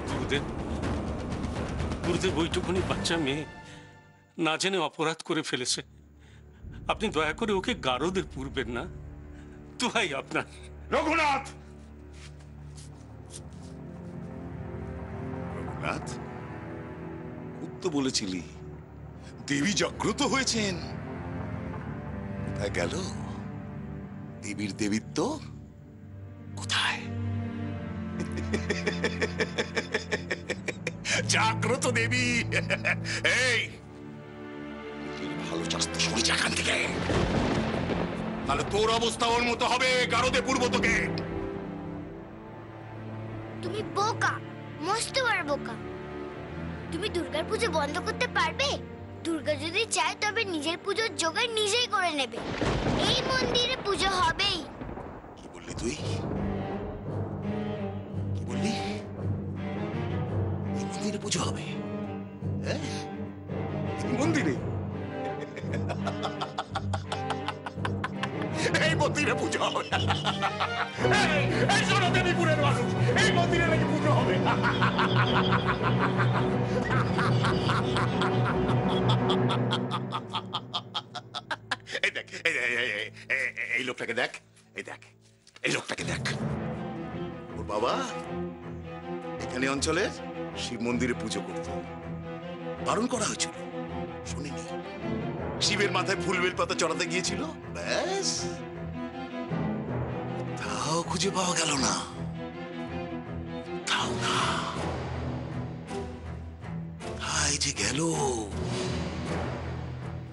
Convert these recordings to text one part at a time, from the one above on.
গুরুদেব, গুরুদেব, ওইটুকুনি বাচ্চা মেয়ে না জেনে অপরাধ করে ফেলেছে। আপনি দয়া করে ওকে গারদে পুরবেন না, দোহাই আপনার। রঘুনাথ, রঘুনাথ, খুব তো বলেছিলি দেবী জাগ্রত হয়েছেন। কোথায় গেল দেবীর দেবীত্ব? কোথায়? জাগ্রত দেবী। এই ভালো চাস তো সরে যা এখান থেকে, তাহলে তোর অবস্থা ওর মতো হবে। গারদে পূর্ব তোকে। তুমি বোকা, মস্ত বড় বোকা। তুমি দুর্গার পুজো বন্ধ করতে পারবে? দুর্গা যদি চায় তবে নিজের পুজোর জোগাড় নিজেই করে নেবে। এই মন্দিরে পুজো হবেই। কি বললি তুই? কি বললি? এই মন্দিরে পুজো হবে? এই মন্দিরে? এই মন্দিরে পুজো হবে? এই শোনো দেবীপুরের মানুষ, এই মন্দিরে নাকি পুজো হবে? এই দেখ, এই লোকটাকে দেখ, এই দেখ, এই লোকটাকে দেখ। ওর বাবা এখানে অঞ্চলের শিব মন্দিরে পুজো করত। বারণ করা হয়েছিল, শুনিনি। শিবের মাথায় ফুল বেল পাতা চড়াতে গিয়েছিল, ব্যাস। তাও খুঁজে পাওয়া গেল না, তাও না। তাই যে গেল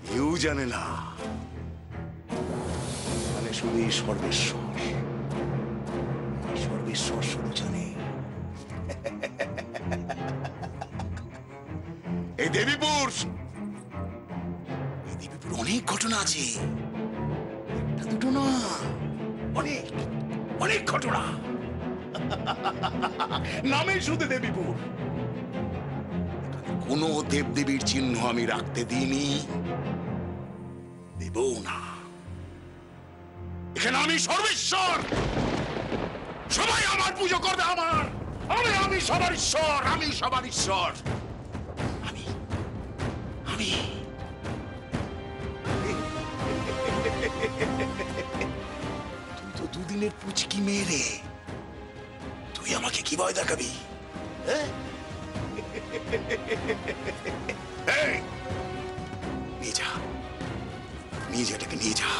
কেউ জানে না। মানে শুধু সর্বেশ্বর, সর্বেশ্বর শুধু জানে। এই দেবীপুর, এই দেবীপুর অনেক ঘটনা আছে, একটা দুটো না, অনেক অনেক ঘটনা। নামে শুধু দেবীপুর। কোনো দেবদেবীর চিহ্ন আমি রাখতে দিইনি, দেবও না। এখানে আমি সর্বেশ্বর, সবাই আমার পুজো করবে। আমার আমি সবার ঈশ্বর, আমি সবার ঈশ্বর। আমি আমি তুই তো দুদিনের পুচকি মেয়ে রে, তুই আমাকে কি ভয় দেখাবি? নিয়ে যা, নিয়ে যা, এটাকে নিয়ে যা।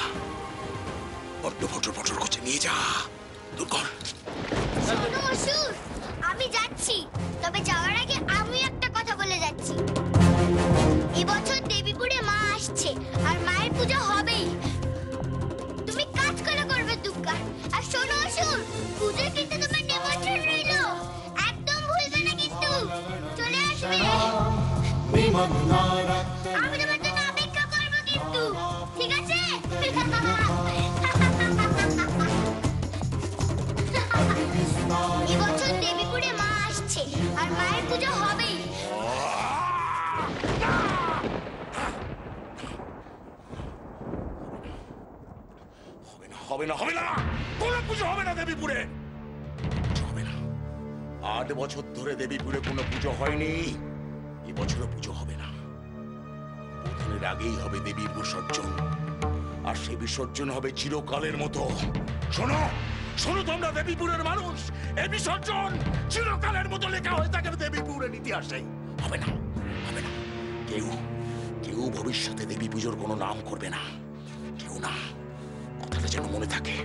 বড্ড ফটর ফটর করছে, নিয়ে যা, দূর কর। শোনো অসুর, আমি যাচ্ছি, তবে যাওয়ার আগে আমি একটা কথা বলে যাচ্ছি। এবছর দেবীপুরে মা আসছে, আর মায়ের পুজো হবেই। তুমি কাজ করে করবে দুর্গা। আর শোনো অসুর, পুজোর কিন্তু তোমার নিমন্ত্রণ রইল, একদম ভুলবে না কিন্তু। চলে আসবে। আমি তোমার জন্য অপেক্ষা করবো কিন্তু, ঠিক আছে? এবছর দেবীপুরে মা আসছে, আর মায়ের পুজো হবেই। হবে না, হবে না, কোনো পুজো হবে না দেবীপুরে, হবে না। 8 বছর ধরে দেবীপুরে কোনো পুজো হয়নি, এবছরও পুজো হবে না। বোধনের আগেই হবে দেবীর বিসর্জন, আর সেই বিসর্জন হবে চিরকালের মতো। শোনো, শোনো তোমরা দেবীপুরের মানুষ, এই বিসর্জন চিরকালের মতো লেখা হয়ে থাকবে দেবীপুরের ইতিহাসে। হবে না, হবে না। কেউ কেউ ভবিষ্যতে দেবী পুজোর কোনো নাম করবে না, কেউ না। কথাটা যেন মনে থাকে।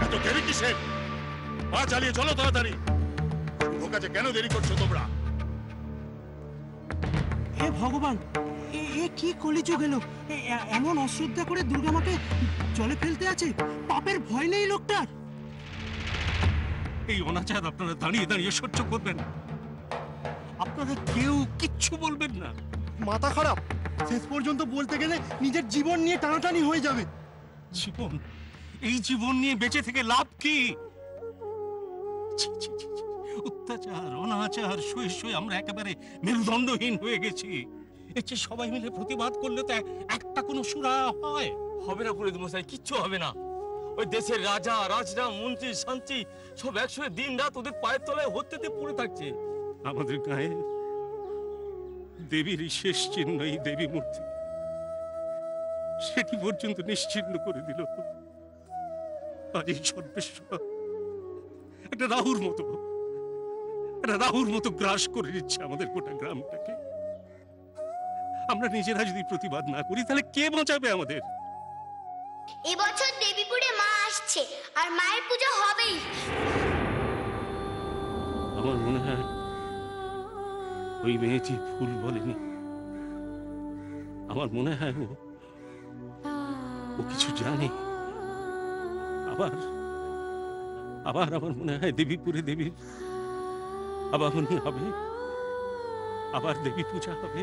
এত দেরি কিসের? পা চালিয়ে চলো তাড়াতাড়ি। শুভ কাজে কেন দেরি করছো তোমরা? হে ভগবান, এ কি কলিযুগ এলো! এমন অশ্রদ্ধা করে দুর্গা মাকে জলে ফেলতে আছে। পাপের ভয় নেই লোকটার। এই অনাচার আপনারা দাঁড়িয়ে দাঁড়িয়ে সহ্য করবেন? আপনারা কেউ কিচ্ছু বলবেন না? মাথা খারাপ, শেষ পর্যন্ত বলতে গেলে নিজের জীবন নিয়ে টানাটানি হয়ে যাবে। জীবন? এই জীবন নিয়ে বেঁচে থেকে লাভ কি? ছি, ছি, ছি, ছি। অত্যাচার, অনাচার শুয়ে শুয়ে আমরা একেবারে মেরুদণ্ডহীন হয়ে গেছি। এর চেয়ে সবাই মিলে প্রতিবাদ করলে তো একটা কোনো সুরা হয়। হবে না পুরোহিত মশাই, কিচ্ছু হবে না। ওই দেশের রাজা, রাজরা, মন্ত্রী, শান্তি সব একসঙ্গে দিন রাত ওদের পায়ের তলায় হত্যেতে পড়ে থাকছে। আমাদের গায়ে দেবীর এই শেষ চিহ্ন, এই দেবী মূর্তি, সেটি পর্যন্ত নিশ্চিহ্ন করে দিল। আজ এই সর্বেশ্বর একটা রাহুর মতো গ্রাস করে নিচ্ছে আমাদের গোটা গ্রামটাকে। আমরা নিজেরা যদি প্রতিবাদ না করি তাহলে কে বাঁচাবে আমাদের? এবছর দেবীপুরে মা আসছে আর মায়ের পুজো হবেই। আমার মনে হয় ওই মেয়েটি ভুল বলেনি। আমার মনে হয় ও কিছু জানে। আবার আমার মনে হয় দেবীপুরে দেবীর আবাহনী হবে, আবার দেবী পূজা হবে,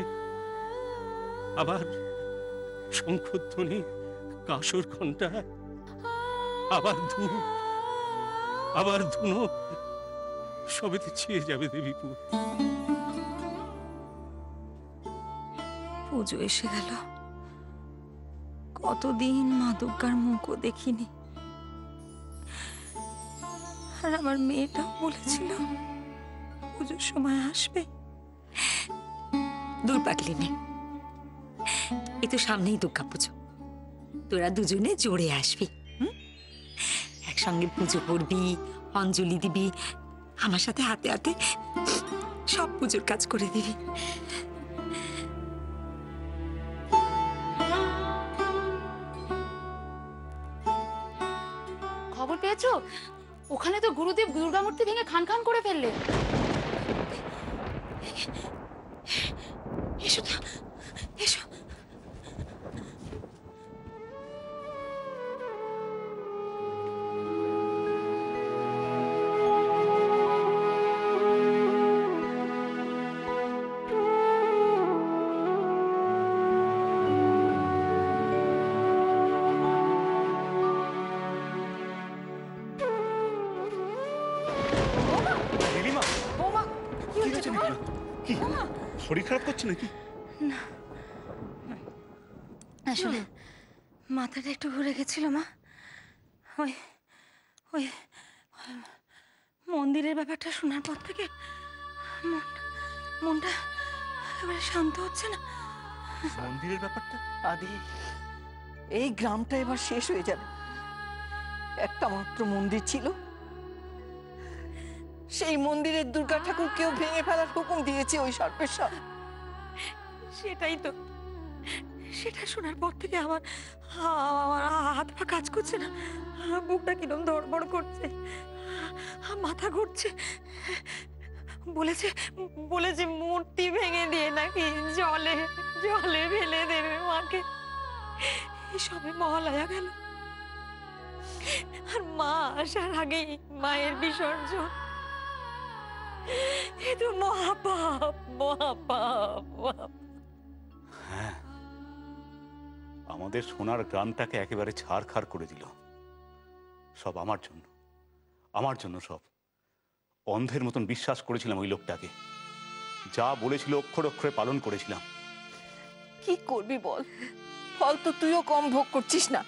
আবার শঙ্খধ্বনি, কাসর ঘণ্টা, আবার ধূপ, আবার ধুনো, সবেতে ছেয়ে যাবে দেবীপুর। পুজো এসে গেল, কতদিন মা দুর্গার মুখও দেখিনি। আর আমার মেয়েটাও বলেছিল পুজোর সময় আসবে। দূর পাগলি নে, এ তো সামনেই দুর্গা পুজো, তোরা দুজনে জোরে আসবি, একসঙ্গে পুজো করবি, অঞ্জলি দিবি, আমার সাথে হাতে হাতে সব পুজোর কাজ করে দিবি। খবর পেয়েছো? ওখানে তো গুরুদেব দুর্গা মূর্তি ভেঙে খান খান করে ফেললেন। এসো তো, এসো। শরীর খারাপ করছে নাকি? আসলে মাথাটা একটু ঘুরে গেছিল মা। ওই ওই মন্দিরের ব্যাপারটা শোনার পর থেকে মনটা একেবারে শান্ত হচ্ছে না। মন্দিরের ব্যাপারটা? আদি, এই গ্রামটা এবার শেষ হয়ে যাবে। একটা মাত্র মন্দির ছিল, সেই মন্দিরের দুর্গা ঠাকুর কেউ ভেঙে ফেলার হুকুম দিয়েছে ওই সর্বেশ্বর। সেটাই তো, সেটা শোনার পর থেকে আমার হাত পা কাজ করছে না, বুকটা কিরম ধড়বড় করছে, মাথা ঘুরছে। বলেছে বলেছে মূর্তি ভেঙে দিয়ে নাকি জলে জলে ফেলে দেবে মাকে। এসবে মহালয়া গেল, আর মা আসার আগেই মায়ের বিসর্জন। এ তো মহাপাপ, মহাপাপ। হ্যাঁ, আমাদের সোনার গ্রামটাকে একেবারে ছাড়খাড় করে দিল। সব আমার জন্য সব। অন্ধের মতন বিশ্বাস করেছিলাম ওই লোকটাকে, যা বলেছিল অক্ষরে অক্ষরে পালন করেছিলাম। কি করবি বল, ফল তো তুইও কম ভোগ করছিস না।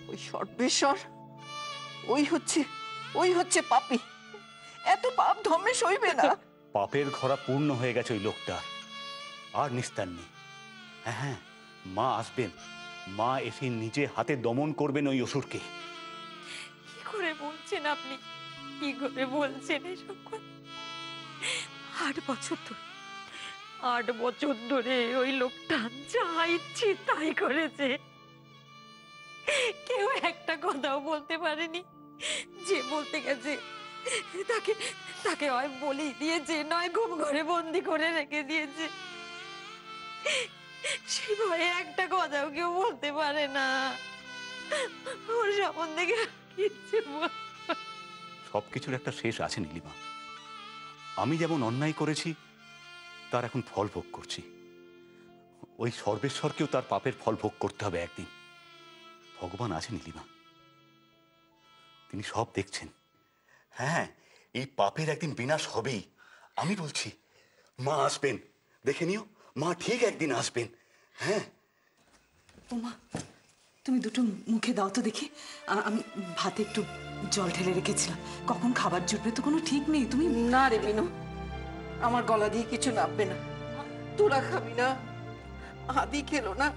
ওই সর্বেশ্বর ওই হচ্ছে পাপী। এত পাপ ধর্মে সইবে না। পাপের ঘোড়া পূর্ণ হয়ে গেছে ওই লোকটার, আর নিস্তার নেই। হ্যাঁ, মা আসবেন, মা এসে নিজে হাতে দমন করবেন ওই অসুরকে। কি করে বলছেন আপনি, কি করে বলছেন এসব কথা? 8 বছর ধরে ওই লোকটা যা ইচ্ছে তাই করেছে, কেউ একটা কথাও বলতে পারেনি। যে বলতে গেছে তাকে হয় বলেই দিয়েছে, নয় ঘুম ঘরে বন্দি করে রেখে দিয়েছে। সেই ভয়ে একটা কথাও কেউ বলতে পারে না। ওর সম্বন্ধে কিচ্ছু সবকিছুর একটা শেষ আছে নীলিমা। আমি যেমন অন্যায় করেছি তার এখন ফল ভোগ করছি, ওই সর্বেশ্বরকেও তার পাপের ফল ভোগ করতে হবে একদিন। ভগবান আছে নীলিমা, তিনি সব দেখছেন। হ্যাঁ, এই পাপের একদিন বিনাশ হবেই, আমি বলছি। মা আসবেন, দেখে নিও, মা ঠিক একদিন আসবেন। হ্যাঁ ওমা, তুমি দুটো মুখে দাও তো দেখি। আমি ভাতে একটু জল ঢেলে রেখেছিলাম, কখন খাবার জুটবে তো কোনো ঠিক নেই। তুমি না রে বিনু, আমার গলা দিয়ে কিছু নামবে না। তোরা খাবি না, আদি খেলো না,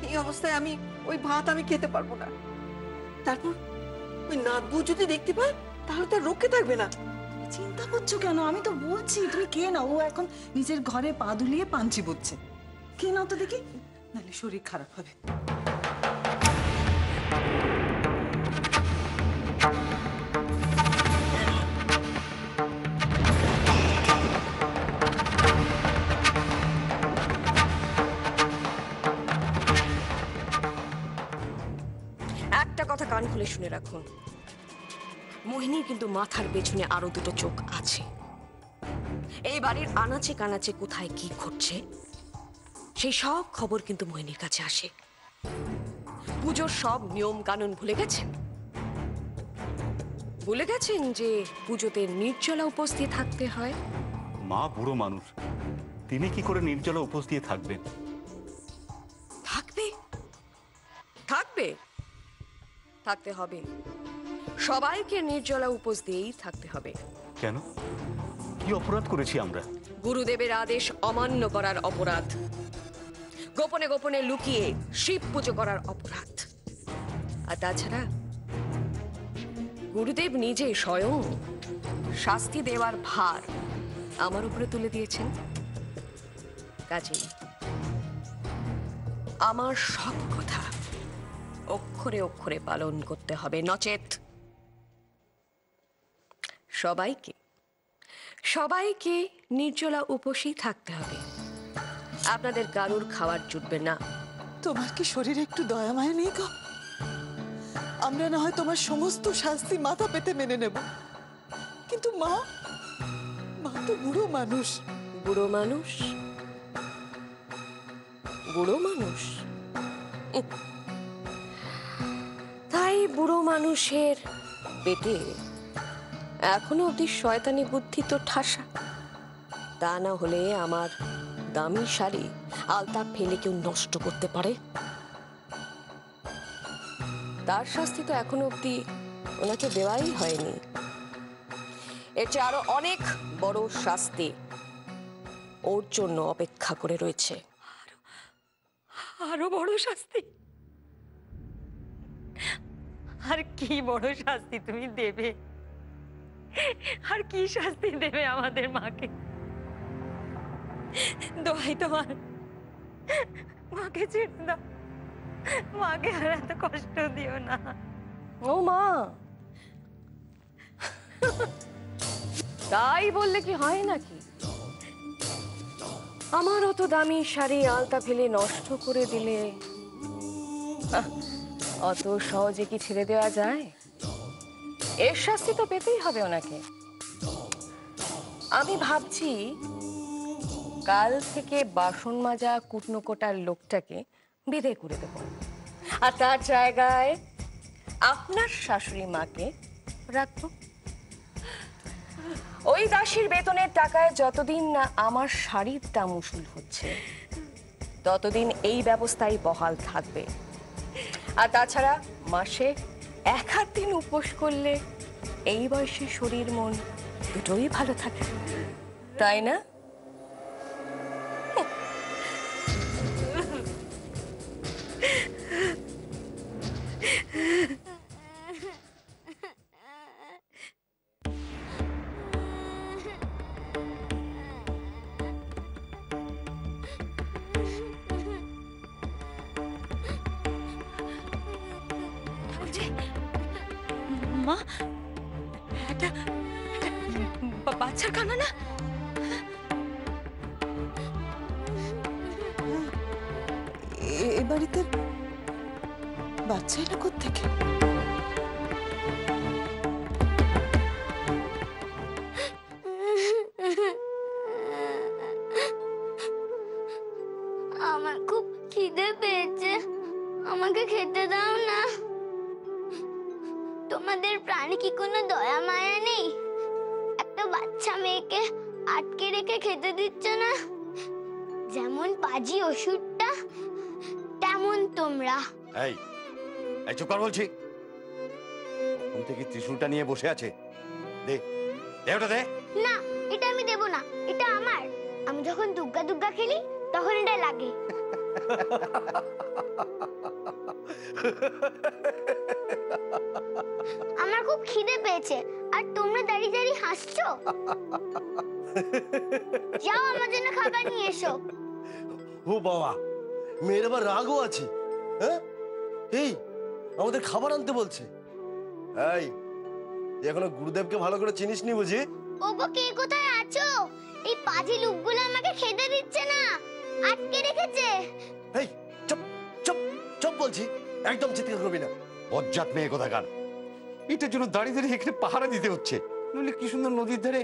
এই অবস্থায় আমি ওই ভাত আমি খেতে পারবো না। তারপর ওই নাতবু যদি দেখতে পায় তাহলে তার রক্ষে থাকবে না। চিন্তা করছো কেন? আমি তো বলছি তুমি কে না, ও এখন নিজের ঘরে পা দুলিয়ে পাঞ্চি বুঝছে। কে নাও তো দেখি, নাহলে শরীর খারাপ হবে। একটা কথা কান খুলে শুনে রাখুন, মোহিনীর কিন্তু মাথার পেছনে আরো দুটো চোখ আছে। এই বাড়ির আনাচে কানাচে কোথায় কি ঘটছে সেই সব খবর কিন্তু মোহিনীর কাছে আসে। পুজোর সব নিয়ম কানুন ভুলে গেছেন? ভুলে গেছেন যে পুজোতে নির্জলা উপোস দিয়ে থাকতে হয়? মা বুড়ো মানুষ, তিনি কি করে নির্জলা উপোস দিয়ে থাকবেন? থাকবে, থাকবে, থাকতে হবে। সবাইকে নির্জলা উপোস দিয়েই থাকতে হবে। কেন, কি অপরাধ করেছি আমরা? গুরুদেবের আদেশ অমান্য করার অপরাধ, গোপনে গোপনে লুকিয়ে শিব পুজো করার অপরাধ। আর তাছাড়া গুরুদেব নিজে স্বয়ং শাস্তি দেওয়ার ভার আমার উপরে তুলে দিয়েছেন। কাজেই আমার সব কথা অক্ষরে অক্ষরে পালন করতে হবে, নচেত সবাইকে সবাইকে নির্জলা উপোসই থাকতে হবে। আপনাদের কারুর খাবার জুটবে না। তোমার কি শরীরে একটু দয়া মায়া নেই গো? আমরা না হয় তোমার সমস্ত শাস্তি মাথা পেতে মেনে নেব, কিন্তু মা, মা তো বুড়ো মানুষ। বুড়ো মানুষ, বুড়ো মানুষ, তাই বুড়ো মানুষের পেটে এখনো অব্দি শয়তানি বুদ্ধি তো ঠাসা। তা না হলে আমার দামি শাড়ি আলতা ফেলে কেউ নষ্ট করতে পারে? তার শাস্তি তো এখনো অব্দি ওনাকে দেওয়াই হয়নি। এর চেয়ে আরো অনেক বড় শাস্তি ওর জন্য অপেক্ষা করে রয়েছে। আরো বড় শাস্তি? আর কি বড় শাস্তি তুমি দেবে? আর কি শাস্তি দেবে আমাদের মাকে? দোহাই তোমার, মাকে ছেড়ে দাও, মাকে আর এত কষ্ট দিও না। ও মা, তাই বললে কি হয় নাকি? আমার অত দামি শাড়ি আলতা ফেলে নষ্ট করে দিলে অত সহজে কি ছেড়ে দেওয়া যায়? এর শাস্তি তো পেতেই হবে ওনাকে। আমি ভাবছি কাল থেকে বাসন মাজা কুটনো কোটার লোকটাকে বিদায় করে দেব, আর তার জায়গায় আপনার শাশুড়ি মাকে রাখবো। ওই দাসীর বেতনের টাকায় যতদিন না আমার শাড়ির দাম উসুল হচ্ছে ততদিন এই ব্যবস্থাই বহাল থাকবে। আর তাছাড়া মাসে 1-8 দিন উপোস করলে এই বয়সে শরীর মন দুটোই ভালো থাকে, তাই না? মা, একটা বাচ্চার কান্না না? এ বাড়িতে বাচ্চা এলো কোত্থেকে? প্রাণে কি কোনো দয়া মায়া নেই? একটা বাচ্চা মেয়েকে আটকে রেখে খেতে দিচ্ছ না। যেমন পাজি ওষুধটা, তেমন তোমরা। এই এই চুপ কর বলছি। কোন থেকে ত্রিশূলটা নিয়ে বসে আছে? দে দে ওটা দে। না, এটা আমি দেব না, এটা আমার। আমি যখন দুগ্গা দুগ্গা খেলি তখন এটা লাগে। আমার খুব খিদে পেয়েছে আর তোমরা দাঁড়িয়ে দাঁড়িয়ে হাসছো। যাও আমার জন্য খাবার নিয়ে এসো। ও বাবা, মেয়ের আবার রাগও আছে। হ্যাঁ, এই আমাদের খাবার আনতে বলছে। এই এখনো গুরুদেবকে ভালো করে চিনিসনি বুঝি? ওগো, কে কোথায় আছো? এই পাজি লোকগুলো আমাকে খেতে দিচ্ছে না, আটকে রেখেছে। এই চুপ চুপ চুপ বলছি, একদম চিৎকার করবি না। বজ্জাত মেয়ে কোথাকার, এটার জন্য দাঁড়িয়ে দাঁড়িয়ে এখানে পাহারা দিতে হচ্ছে। নইলে কি সুন্দর নদীর ধারে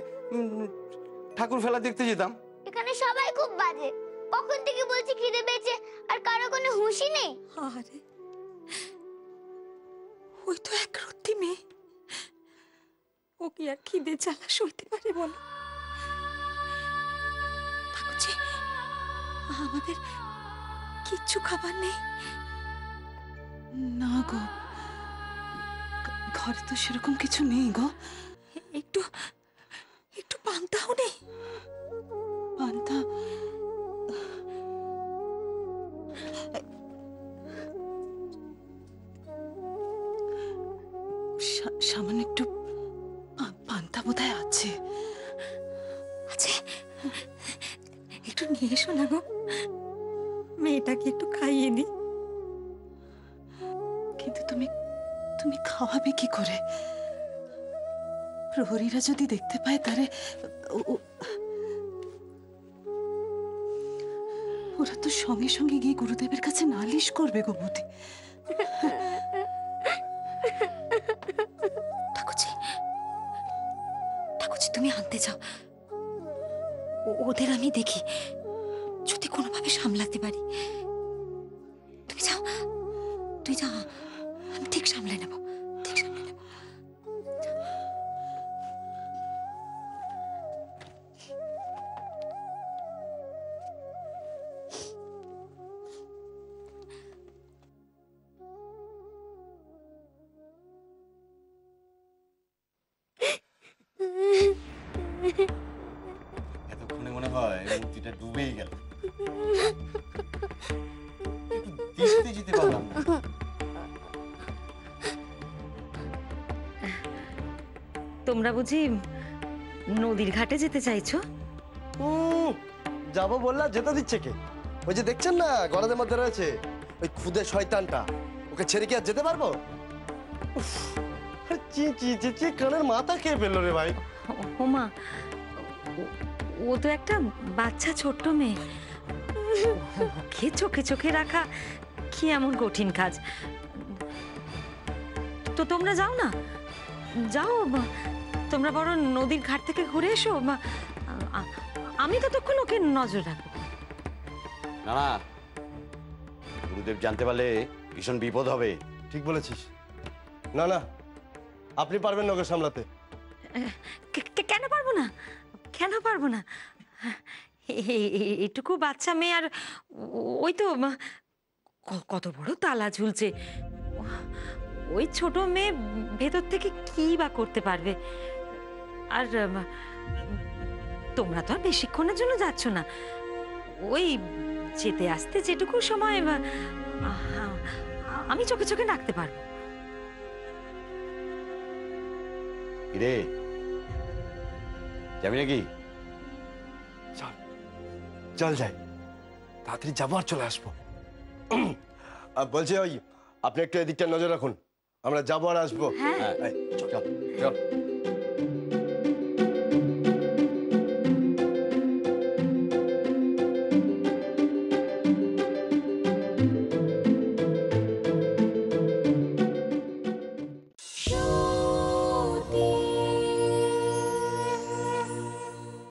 ঠাকুর ফেলা দেখতে যেতাম। এখানে সবাই খুব বাজে। কখন থেকে বলছি খিদে পেয়েছে আর কারো কোনো হুঁশই নেই। আরে ওই তো এক রত্তি মেয়ে, ও কি আর খিদে জ্বালা সইতে পারে বলো? ঠাকুরজি, আমাদের কিচ্ছু খাবার নেই। না গো, ঘরে তো সেরকম কিছু নেই গো। একটু একটু পান্তাও নেই? পান্তা সামান্য একটু পান্তা বোধহয় আছে। আছে, একটু নিয়ে এসো না গো, মেয়েটাকে একটু খাইয়ে দি। কিন্তু তুমি তুমি খাওয়াবে কি করে? প্রহরীরা যদি দেখতে পায় তাহলে ওরা তো সঙ্গে সঙ্গে গিয়ে গুরুদেবের কাছে নালিশ করবে গো বৌদি। ঠাকুরজি, তুমি আনতে যাও, ওদের আমি দেখি যদি কোনোভাবে সামলাতে পারি। তুমি যাও, তুই যা, আমি ঠিক সামলে নেব, ঠিক সামলে নেব। এতক্ষণে মনে হয় মূর্তিটা ডুবেই গেল। দেখতে যেতে পারলাম না। তোমরা বুঝি নদীর ঘাটে যেতে চাইছো? যাবো বললা, যেতে দিচ্ছে কে? ওই যে দেখছেন না গলাদের মধ্যে রয়েছে ওই খুদে শয়তানটা, ওকে ছেড়ে কি আর যেতে পারবো? চি চি চি চি, কানের মাথা খেয়ে ফেললো রে ভাই। ওমা, ও তো একটা বাচ্চা ছোট্ট মেয়ে, ওকে চোখে চোখে রাখা কি এমন কঠিন কাজ? তো তোমরা যাও না, যাও, তোমরা বড় নদীর ঘাট থেকে ঘুরে এসো। আমি ততক্ষণ ওকে নজর রাখবো। না না, গুরুদেব জানতে পারলে ভীষণ বিপদ হবে। ঠিক বলেছিস। না না, আপনি পারবেন না ওকে সামলাতে। কেন পারবো না? কেন পারবো না? এটুকু বাচ্চা মেয়ে, আর ওই তো কত বড় তালা ঝুলছে। ওই ছোট মেয়ে ভেতর থেকে কি বা করতে পারবে? আর তোমরা তো আর বেশিক্ষণের জন্য যাচ্ছ না, ওই যেতে আসতে যেটুকু সময় আমি চোখে চোখে রাখতে পারবো। রে যাবি নাকি? চল চল যাই, তাড়াতাড়ি যাবো আর চলে আসবো। বলছি ওই আপনি একটু এদিকটা নজর রাখুন, আমরা যাবো আর আসবো। হ্যাঁ, চল চল।